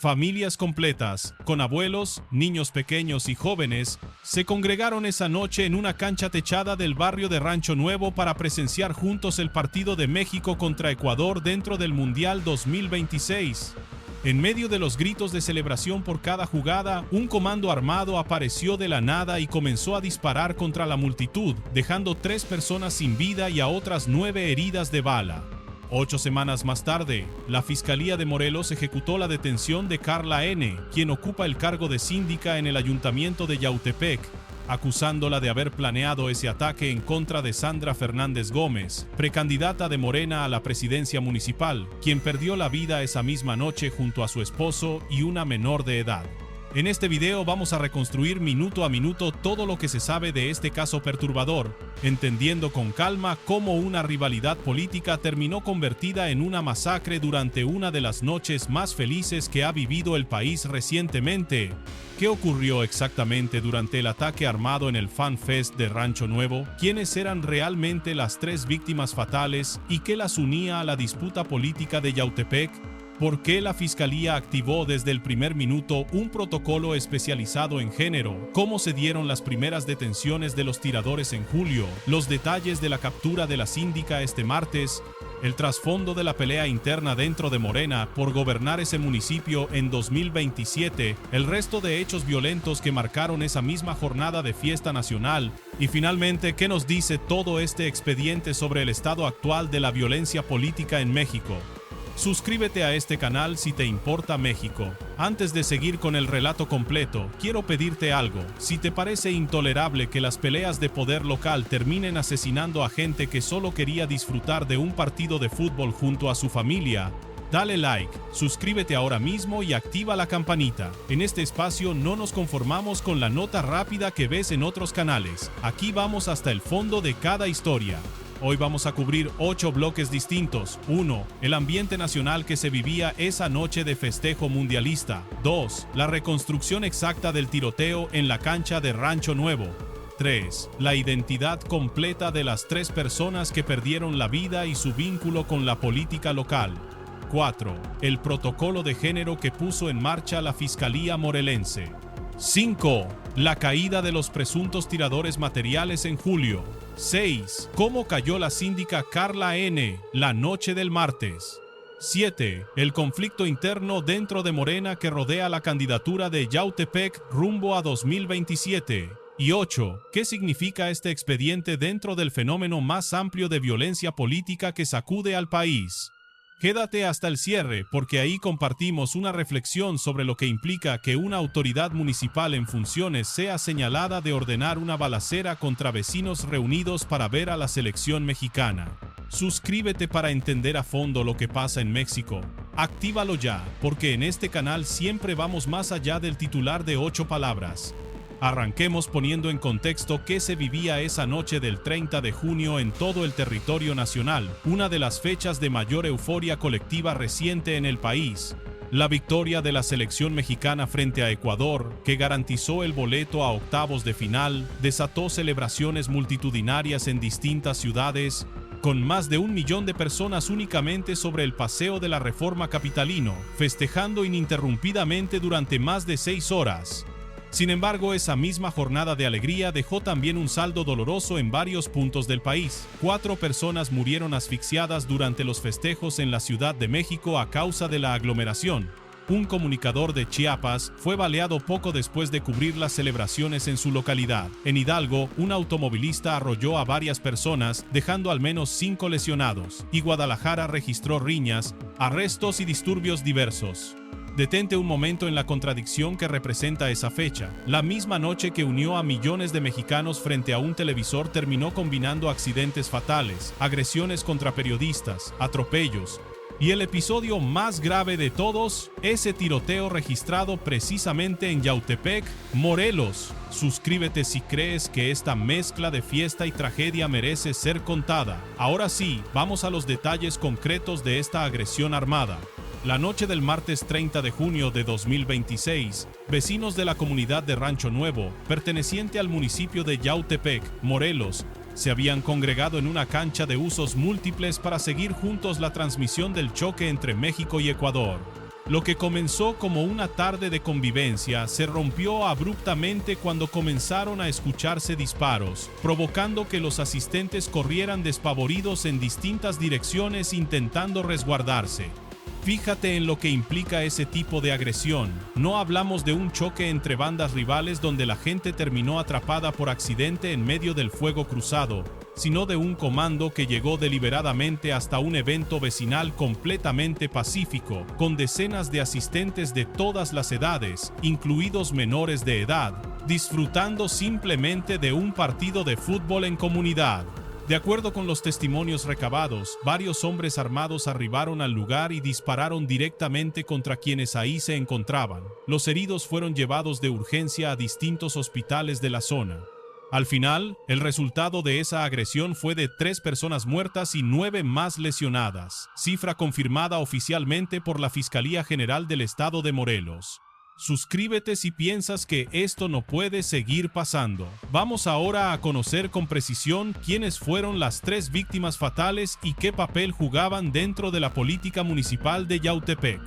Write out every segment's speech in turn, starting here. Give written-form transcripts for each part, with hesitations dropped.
Familias completas, con abuelos, niños pequeños y jóvenes, se congregaron esa noche en una cancha techada del barrio de Rancho Nuevo para presenciar juntos el partido de México contra Ecuador dentro del Mundial 2026. En medio de los gritos de celebración por cada jugada, un comando armado apareció de la nada y comenzó a disparar contra la multitud, dejando 3 personas sin vida y a otras 9 heridas de bala. 8 semanas más tarde, la Fiscalía de Morelos ejecutó la detención de Carla N., quien ocupa el cargo de síndica en el ayuntamiento de Yautepec, acusándola de haber planeado ese ataque en contra de Sandra Fernández Gómez, precandidata de Morena a la presidencia municipal, quien perdió la vida esa misma noche junto a su esposo y una menor de edad. En este video vamos a reconstruir minuto a minuto todo lo que se sabe de este caso perturbador, entendiendo con calma cómo una rivalidad política terminó convertida en una masacre durante una de las noches más felices que ha vivido el país recientemente. ¿Qué ocurrió exactamente durante el ataque armado en el Fan Fest de Rancho Nuevo? ¿Quiénes eran realmente las 3 víctimas fatales y qué las unía a la disputa política de Yautepec? ¿Por qué la Fiscalía activó desde el primer minuto un protocolo especializado en género? ¿Cómo se dieron las primeras detenciones de los tiradores en julio? Los detalles de la captura de la síndica este martes, el trasfondo de la pelea interna dentro de Morena por gobernar ese municipio en 2027, el resto de hechos violentos que marcaron esa misma jornada de fiesta nacional, y finalmente, ¿qué nos dice todo este expediente sobre el estado actual de la violencia política en México? Suscríbete a este canal si te importa México. Antes de seguir con el relato completo, quiero pedirte algo. Si te parece intolerable que las peleas de poder local terminen asesinando a gente que solo quería disfrutar de un partido de fútbol junto a su familia, dale like, suscríbete ahora mismo y activa la campanita. En este espacio no nos conformamos con la nota rápida que ves en otros canales. Aquí vamos hasta el fondo de cada historia. Hoy vamos a cubrir 8 bloques distintos. 1. El ambiente nacional que se vivía esa noche de festejo mundialista. 2. La reconstrucción exacta del tiroteo en la cancha de Rancho Nuevo. 3. La identidad completa de las 3 personas que perdieron la vida y su vínculo con la política local. 4. El protocolo de género que puso en marcha la Fiscalía morelense. 5. La caída de los presuntos tiradores materiales en julio. 6. Cómo cayó la síndica Carla N. la noche del martes. 7. El conflicto interno dentro de Morena que rodea la candidatura de Yautepec rumbo a 2027. Y 8. ¿Qué significa este expediente dentro del fenómeno más amplio de violencia política que sacude al país? Quédate hasta el cierre porque ahí compartimos una reflexión sobre lo que implica que una autoridad municipal en funciones sea señalada de ordenar una balacera contra vecinos reunidos para ver a la selección mexicana. Suscríbete para entender a fondo lo que pasa en México. Actívalo ya, porque en este canal siempre vamos más allá del titular de 8 palabras. Arranquemos poniendo en contexto qué se vivía esa noche del 30 de junio en todo el territorio nacional, una de las fechas de mayor euforia colectiva reciente en el país. La victoria de la selección mexicana frente a Ecuador, que garantizó el boleto a octavos de final, desató celebraciones multitudinarias en distintas ciudades, con más de 1 millón de personas únicamente sobre el Paseo de la Reforma capitalino, festejando ininterrumpidamente durante más de 6 horas. Sin embargo, esa misma jornada de alegría dejó también un saldo doloroso en varios puntos del país. 4 personas murieron asfixiadas durante los festejos en la Ciudad de México a causa de la aglomeración. Un comunicador de Chiapas fue baleado poco después de cubrir las celebraciones en su localidad. En Hidalgo, un automovilista arrolló a varias personas, dejando al menos 5 lesionados. Y Guadalajara registró riñas, arrestos y disturbios diversos. Detente un momento en la contradicción que representa esa fecha. La misma noche que unió a millones de mexicanos frente a un televisor terminó combinando accidentes fatales, agresiones contra periodistas, atropellos, y el episodio más grave de todos, ese tiroteo registrado precisamente en Yautepec, Morelos. Suscríbete si crees que esta mezcla de fiesta y tragedia merece ser contada. Ahora sí, vamos a los detalles concretos de esta agresión armada. La noche del martes 30 de junio de 2026, vecinos de la comunidad de Rancho Nuevo, perteneciente al municipio de Yautepec, Morelos, se habían congregado en una cancha de usos múltiples para seguir juntos la transmisión del choque entre México y Ecuador. Lo que comenzó como una tarde de convivencia se rompió abruptamente cuando comenzaron a escucharse disparos, provocando que los asistentes corrieran despavoridos en distintas direcciones intentando resguardarse. Fíjate en lo que implica ese tipo de agresión. No hablamos de un choque entre bandas rivales donde la gente terminó atrapada por accidente en medio del fuego cruzado, sino de un comando que llegó deliberadamente hasta un evento vecinal completamente pacífico, con decenas de asistentes de todas las edades, incluidos menores de edad, disfrutando simplemente de un partido de fútbol en comunidad. De acuerdo con los testimonios recabados, varios hombres armados arribaron al lugar y dispararon directamente contra quienes ahí se encontraban. Los heridos fueron llevados de urgencia a distintos hospitales de la zona. Al final, el resultado de esa agresión fue de 3 personas muertas y 9 más lesionadas, cifra confirmada oficialmente por la Fiscalía General del Estado de Morelos. Suscríbete si piensas que esto no puede seguir pasando. Vamos ahora a conocer con precisión quiénes fueron las 3 víctimas fatales y qué papel jugaban dentro de la política municipal de Yautepec.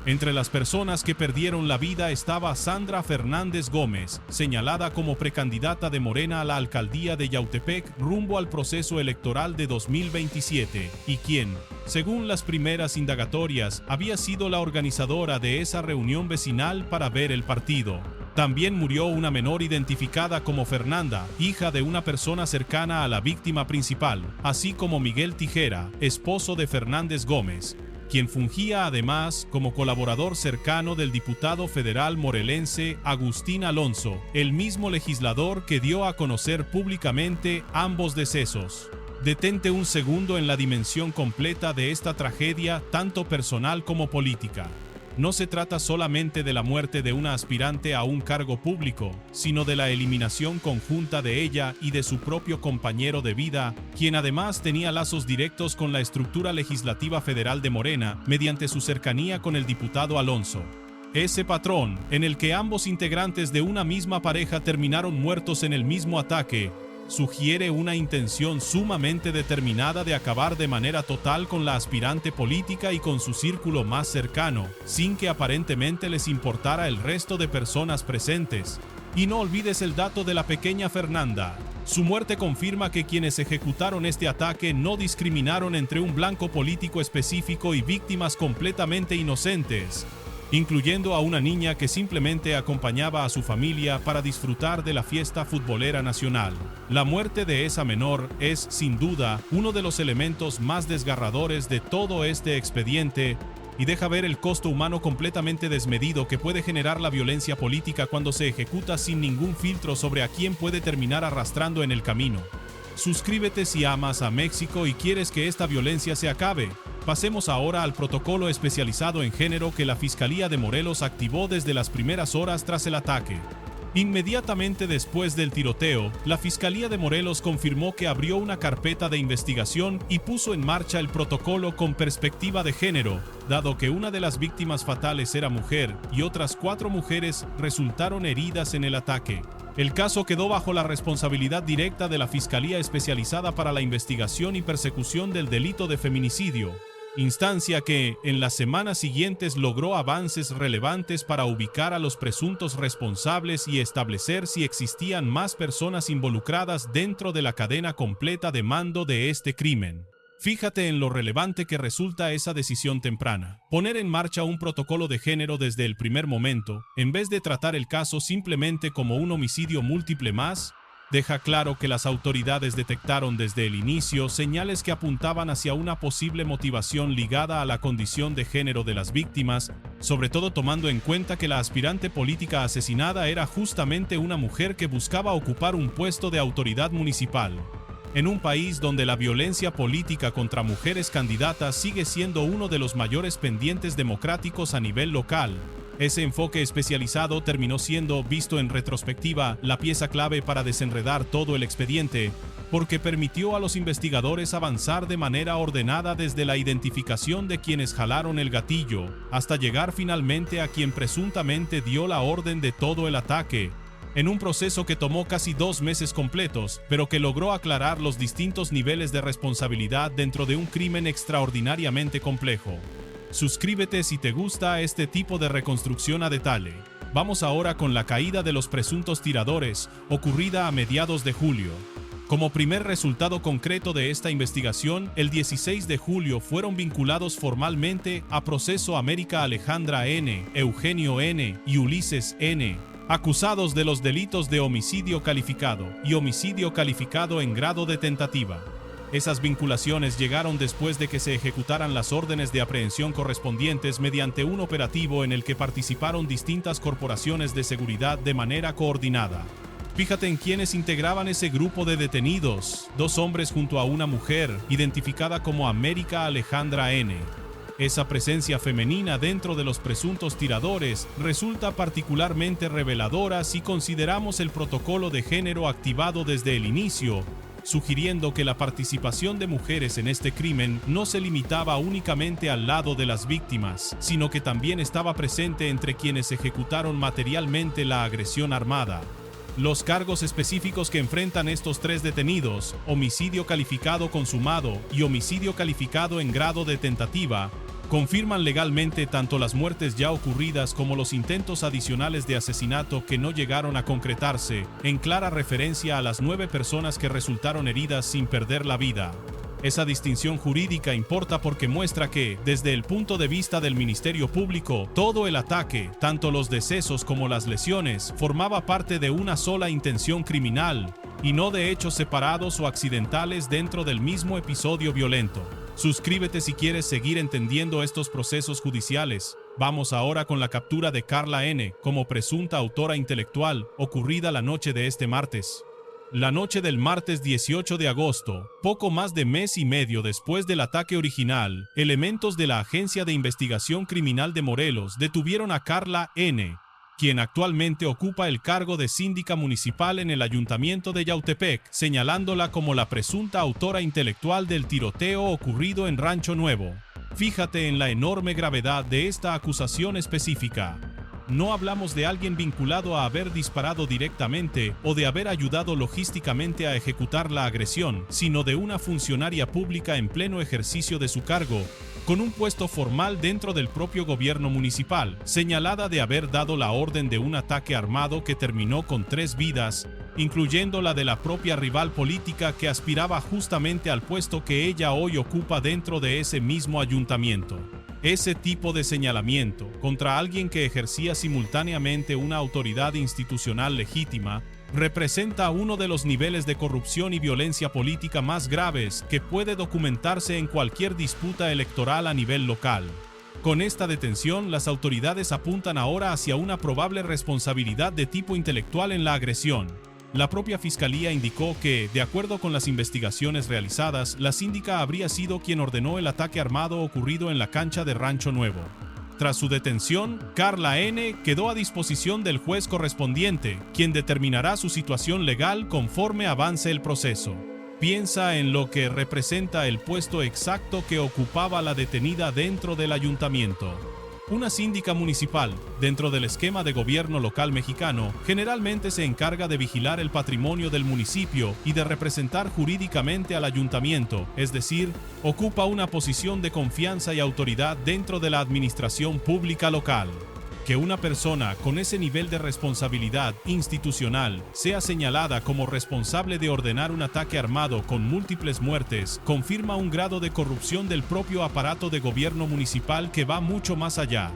Entre las personas que perdieron la vida estaba Sandra Fernández Gómez, señalada como precandidata de Morena a la alcaldía de Yautepec rumbo al proceso electoral de 2027, y quien, según las primeras indagatorias, había sido la organizadora de esa reunión vecinal para ver el partido. También murió una menor identificada como Fernanda, hija de una persona cercana a la víctima principal, así como Miguel Tijera, esposo de Fernández Gómez, quien fungía además como colaborador cercano del diputado federal morelense Agustín Alonso, el mismo legislador que dio a conocer públicamente ambos decesos. Detente un segundo en la dimensión completa de esta tragedia, tanto personal como política. No se trata solamente de la muerte de una aspirante a un cargo público, sino de la eliminación conjunta de ella y de su propio compañero de vida, quien además tenía lazos directos con la estructura legislativa federal de Morena mediante su cercanía con el diputado Alonso. Ese patrón, en el que ambos integrantes de una misma pareja terminaron muertos en el mismo ataque, sugiere una intención sumamente determinada de acabar de manera total con la aspirante política y con su círculo más cercano, sin que aparentemente les importara el resto de personas presentes. Y no olvides el dato de la pequeña Fernanda. Su muerte confirma que quienes ejecutaron este ataque no discriminaron entre un blanco político específico y víctimas completamente inocentes, incluyendo a una niña que simplemente acompañaba a su familia para disfrutar de la fiesta futbolera nacional. La muerte de esa menor es, sin duda, uno de los elementos más desgarradores de todo este expediente y deja ver el costo humano completamente desmedido que puede generar la violencia política cuando se ejecuta sin ningún filtro sobre a quién puede terminar arrastrando en el camino. Suscríbete si amas a México y quieres que esta violencia se acabe. Pasemos ahora al protocolo especializado en género que la Fiscalía de Morelos activó desde las primeras horas tras el ataque. Inmediatamente después del tiroteo, la Fiscalía de Morelos confirmó que abrió una carpeta de investigación y puso en marcha el protocolo con perspectiva de género, dado que una de las víctimas fatales era mujer y otras 4 mujeres resultaron heridas en el ataque. El caso quedó bajo la responsabilidad directa de la Fiscalía Especializada para la Investigación y Persecución del Delito de Feminicidio, instancia que, en las semanas siguientes, logró avances relevantes para ubicar a los presuntos responsables y establecer si existían más personas involucradas dentro de la cadena completa de mando de este crimen. Fíjate en lo relevante que resulta esa decisión temprana. Poner en marcha un protocolo de género desde el primer momento, en vez de tratar el caso simplemente como un homicidio múltiple más, deja claro que las autoridades detectaron desde el inicio señales que apuntaban hacia una posible motivación ligada a la condición de género de las víctimas, sobre todo tomando en cuenta que la aspirante política asesinada era justamente una mujer que buscaba ocupar un puesto de autoridad municipal. En un país donde la violencia política contra mujeres candidatas sigue siendo uno de los mayores pendientes democráticos a nivel local, ese enfoque especializado terminó siendo, visto en retrospectiva, la pieza clave para desenredar todo el expediente, porque permitió a los investigadores avanzar de manera ordenada desde la identificación de quienes jalaron el gatillo, hasta llegar finalmente a quien presuntamente dio la orden de todo el ataque, en un proceso que tomó casi 2 meses completos, pero que logró aclarar los distintos niveles de responsabilidad dentro de un crimen extraordinariamente complejo. Suscríbete si te gusta este tipo de reconstrucción a detalle. Vamos ahora con la caída de los presuntos tiradores, ocurrida a mediados de julio. Como primer resultado concreto de esta investigación, el 16 de julio fueron vinculados formalmente a proceso América Alejandra N., Eugenio N. y Ulises N., acusados de los delitos de homicidio calificado y homicidio calificado en grado de tentativa. Esas vinculaciones llegaron después de que se ejecutaran las órdenes de aprehensión correspondientes mediante un operativo en el que participaron distintas corporaciones de seguridad de manera coordinada. Fíjate en quienes integraban ese grupo de detenidos: 2 hombres junto a una mujer, identificada como América Alejandra N. Esa presencia femenina dentro de los presuntos tiradores resulta particularmente reveladora si consideramos el protocolo de género activado desde el inicio, sugiriendo que la participación de mujeres en este crimen no se limitaba únicamente al lado de las víctimas, sino que también estaba presente entre quienes ejecutaron materialmente la agresión armada. Los cargos específicos que enfrentan estos 3 detenidos, homicidio calificado consumado y homicidio calificado en grado de tentativa, confirman legalmente tanto las muertes ya ocurridas como los intentos adicionales de asesinato que no llegaron a concretarse, en clara referencia a las 9 personas que resultaron heridas sin perder la vida. Esa distinción jurídica importa porque muestra que, desde el punto de vista del Ministerio Público, todo el ataque, tanto los decesos como las lesiones, formaba parte de una sola intención criminal, y no de hechos separados o accidentales dentro del mismo episodio violento. Suscríbete si quieres seguir entendiendo estos procesos judiciales. Vamos ahora con la captura de Carla N. como presunta autora intelectual, ocurrida la noche de este martes. La noche del martes 18 de agosto, poco más de mes y medio después del ataque original, elementos de la Agencia de Investigación Criminal de Morelos detuvieron a Carla N., quien actualmente ocupa el cargo de síndica municipal en el Ayuntamiento de Yautepec, señalándola como la presunta autora intelectual del tiroteo ocurrido en Rancho Nuevo. Fíjate en la enorme gravedad de esta acusación específica. No hablamos de alguien vinculado a haber disparado directamente o de haber ayudado logísticamente a ejecutar la agresión, sino de una funcionaria pública en pleno ejercicio de su cargo, con un puesto formal dentro del propio gobierno municipal, señalada de haber dado la orden de un ataque armado que terminó con 3 vidas, incluyendo la de la propia rival política que aspiraba justamente al puesto que ella hoy ocupa dentro de ese mismo ayuntamiento. Ese tipo de señalamiento contra alguien que ejercía simultáneamente una autoridad institucional legítima representa uno de los niveles de corrupción y violencia política más graves que puede documentarse en cualquier disputa electoral a nivel local. Con esta detención, las autoridades apuntan ahora hacia una probable responsabilidad de tipo intelectual en la agresión. La propia Fiscalía indicó que, de acuerdo con las investigaciones realizadas, la síndica habría sido quien ordenó el ataque armado ocurrido en la cancha de Rancho Nuevo. Tras su detención, Carla N. quedó a disposición del juez correspondiente, quien determinará su situación legal conforme avance el proceso. Piensa en lo que representa el puesto exacto que ocupaba la detenida dentro del ayuntamiento. Una síndica municipal, dentro del esquema de gobierno local mexicano, generalmente se encarga de vigilar el patrimonio del municipio y de representar jurídicamente al ayuntamiento, es decir, ocupa una posición de confianza y autoridad dentro de la administración pública local. Que una persona con ese nivel de responsabilidad institucional sea señalada como responsable de ordenar un ataque armado con múltiples muertes confirma un grado de corrupción del propio aparato de gobierno municipal que va mucho más allá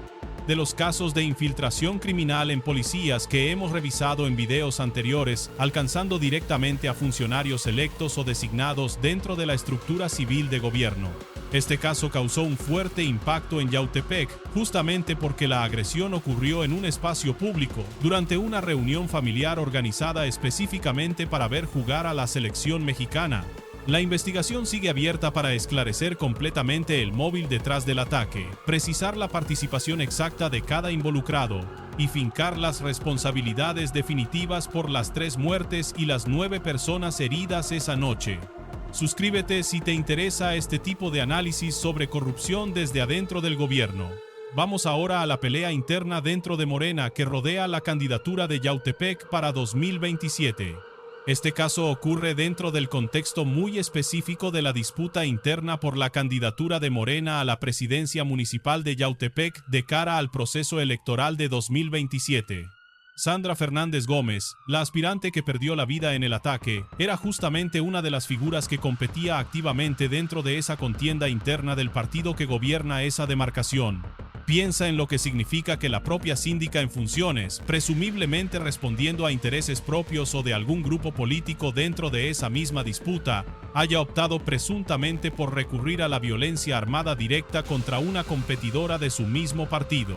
de los casos de infiltración criminal en policías que hemos revisado en videos anteriores, alcanzando directamente a funcionarios electos o designados dentro de la estructura civil de gobierno. Este caso causó un fuerte impacto en Yautepec, justamente porque la agresión ocurrió en un espacio público, durante una reunión familiar organizada específicamente para ver jugar a la selección mexicana. La investigación sigue abierta para esclarecer completamente el móvil detrás del ataque, precisar la participación exacta de cada involucrado y fincar las responsabilidades definitivas por las 3 muertes y las 9 personas heridas esa noche. Suscríbete si te interesa este tipo de análisis sobre corrupción desde adentro del gobierno. Vamos ahora a la pelea interna dentro de Morena que rodea la candidatura de Yautepec para 2027. Este caso ocurre dentro del contexto muy específico de la disputa interna por la candidatura de Morena a la presidencia municipal de Yautepec de cara al proceso electoral de 2027. Sandra Fernández Gómez, la aspirante que perdió la vida en el ataque, era justamente una de las figuras que competía activamente dentro de esa contienda interna del partido que gobierna esa demarcación. Piensa en lo que significa que la propia síndica en funciones, presumiblemente respondiendo a intereses propios o de algún grupo político dentro de esa misma disputa, haya optado presuntamente por recurrir a la violencia armada directa contra una competidora de su mismo partido.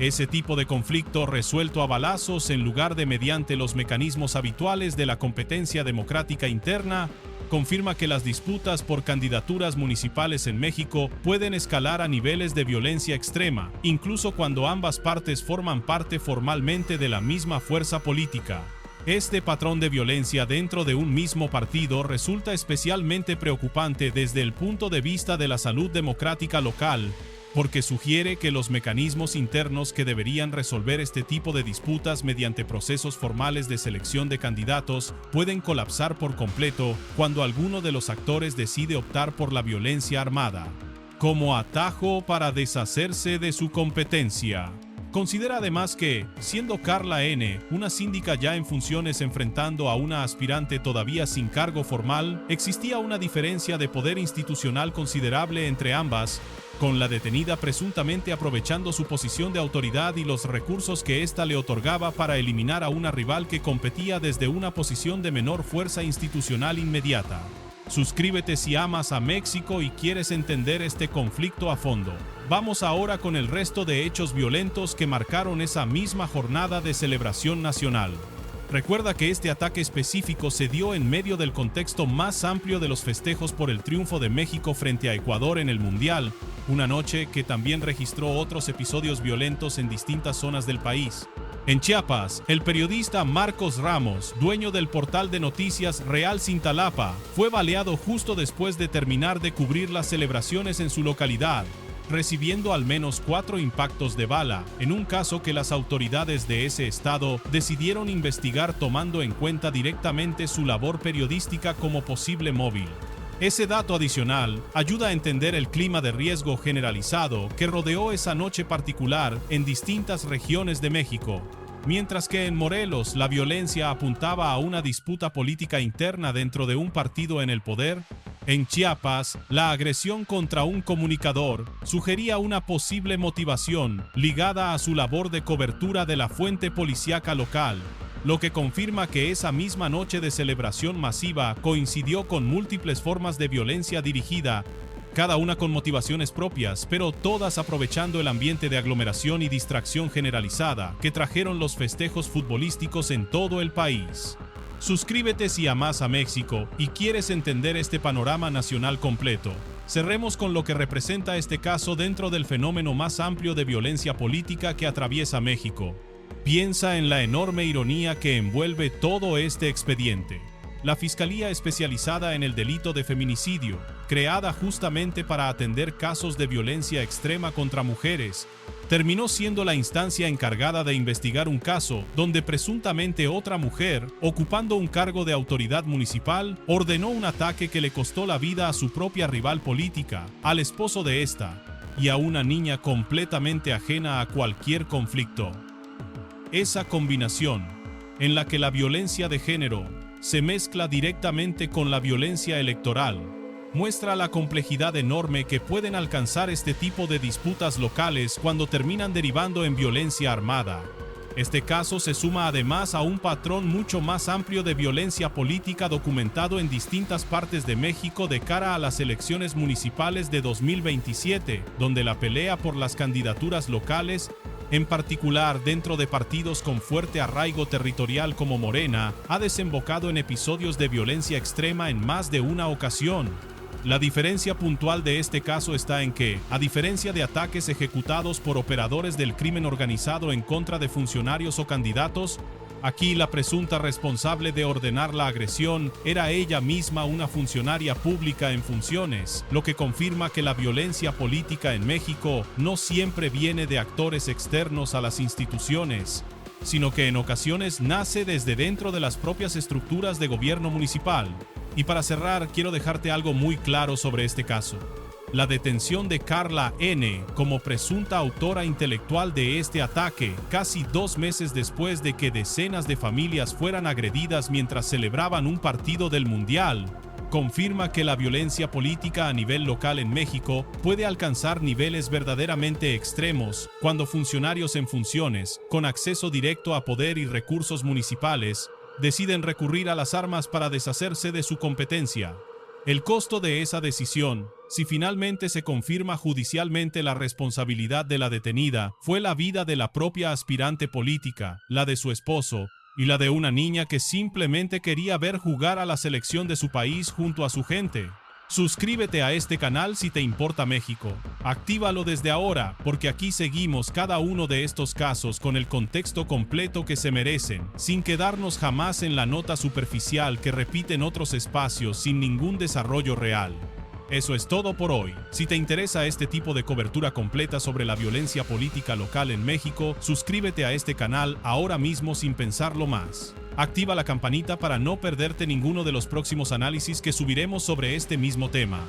Ese tipo de conflicto resuelto a balazos en lugar de mediante los mecanismos habituales de la competencia democrática interna, confirma que las disputas por candidaturas municipales en México pueden escalar a niveles de violencia extrema, incluso cuando ambas partes forman parte formalmente de la misma fuerza política. Este patrón de violencia dentro de un mismo partido resulta especialmente preocupante desde el punto de vista de la salud democrática local, porque sugiere que los mecanismos internos que deberían resolver este tipo de disputas mediante procesos formales de selección de candidatos pueden colapsar por completo cuando alguno de los actores decide optar por la violencia armada, como atajo para deshacerse de su competencia. Considera además que, siendo Carla N. una síndica ya en funciones enfrentando a una aspirante todavía sin cargo formal, existía una diferencia de poder institucional considerable entre ambas, con la detenida presuntamente aprovechando su posición de autoridad y los recursos que ésta le otorgaba para eliminar a una rival que competía desde una posición de menor fuerza institucional inmediata. Suscríbete si amas a México y quieres entender este conflicto a fondo. Vamos ahora con el resto de hechos violentos que marcaron esa misma jornada de celebración nacional. Recuerda que este ataque específico se dio en medio del contexto más amplio de los festejos por el triunfo de México frente a Ecuador en el Mundial, una noche que también registró otros episodios violentos en distintas zonas del país. En Chiapas, el periodista Marcos Ramos, dueño del portal de noticias Real Cintalapa, fue baleado justo después de terminar de cubrir las celebraciones en su localidad, recibiendo al menos 4 impactos de bala, en un caso que las autoridades de ese estado decidieron investigar tomando en cuenta directamente su labor periodística como posible móvil. Ese dato adicional ayuda a entender el clima de riesgo generalizado que rodeó esa noche particular en distintas regiones de México. Mientras que en Morelos la violencia apuntaba a una disputa política interna dentro de un partido en el poder, en Chiapas, la agresión contra un comunicador sugería una posible motivación ligada a su labor de cobertura de la fuente policíaca local, lo que confirma que esa misma noche de celebración masiva coincidió con múltiples formas de violencia dirigida, cada una con motivaciones propias, pero todas aprovechando el ambiente de aglomeración y distracción generalizada que trajeron los festejos futbolísticos en todo el país. Suscríbete si amas a México y quieres entender este panorama nacional completo. Cerremos con lo que representa este caso dentro del fenómeno más amplio de violencia política que atraviesa México. Piensa en la enorme ironía que envuelve todo este expediente. La Fiscalía Especializada en el Delito de Feminicidio, creada justamente para atender casos de violencia extrema contra mujeres, terminó siendo la instancia encargada de investigar un caso donde presuntamente otra mujer, ocupando un cargo de autoridad municipal, ordenó un ataque que le costó la vida a su propia rival política, al esposo de esta, y a una niña completamente ajena a cualquier conflicto. Esa combinación, en la que la violencia de género se mezcla directamente con la violencia electoral, muestra la complejidad enorme que pueden alcanzar este tipo de disputas locales cuando terminan derivando en violencia armada. Este caso se suma además a un patrón mucho más amplio de violencia política documentado en distintas partes de México de cara a las elecciones municipales de 2027, donde la pelea por las candidaturas locales, en particular dentro de partidos con fuerte arraigo territorial como Morena, ha desembocado en episodios de violencia extrema en más de una ocasión. La diferencia puntual de este caso está en que, a diferencia de ataques ejecutados por operadores del crimen organizado en contra de funcionarios o candidatos, aquí la presunta responsable de ordenar la agresión era ella misma una funcionaria pública en funciones, lo que confirma que la violencia política en México no siempre viene de actores externos a las instituciones, sino que en ocasiones nace desde dentro de las propias estructuras de gobierno municipal. Y para cerrar, quiero dejarte algo muy claro sobre este caso. La detención de Carla N. como presunta autora intelectual de este ataque, casi 2 meses después de que decenas de familias fueran agredidas mientras celebraban un partido del Mundial, confirma que la violencia política a nivel local en México puede alcanzar niveles verdaderamente extremos cuando funcionarios en funciones, con acceso directo a poder y recursos municipales, deciden recurrir a las armas para deshacerse de su competencia. El costo de esa decisión, si finalmente se confirma judicialmente la responsabilidad de la detenida, fue la vida de la propia aspirante política, la de su esposo, y la de una niña que simplemente quería ver jugar a la selección de su país junto a su gente. Suscríbete a este canal si te importa México. Actívalo desde ahora, porque aquí seguimos cada uno de estos casos con el contexto completo que se merecen, sin quedarnos jamás en la nota superficial que repiten otros espacios sin ningún desarrollo real. Eso es todo por hoy. Si te interesa este tipo de cobertura completa sobre la violencia política local en México, suscríbete a este canal ahora mismo sin pensarlo más. Activa la campanita para no perderte ninguno de los próximos análisis que subiremos sobre este mismo tema.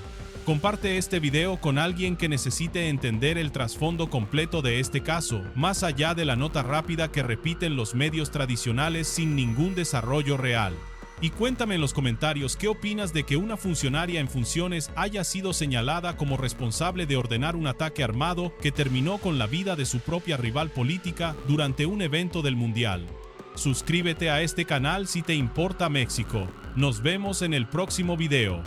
Comparte este video con alguien que necesite entender el trasfondo completo de este caso, más allá de la nota rápida que repiten los medios tradicionales sin ningún desarrollo real. Y cuéntame en los comentarios qué opinas de que una funcionaria en funciones haya sido señalada como responsable de ordenar un ataque armado que terminó con la vida de su propia rival política durante un evento del Mundial. Suscríbete a este canal si te importa México. Nos vemos en el próximo video.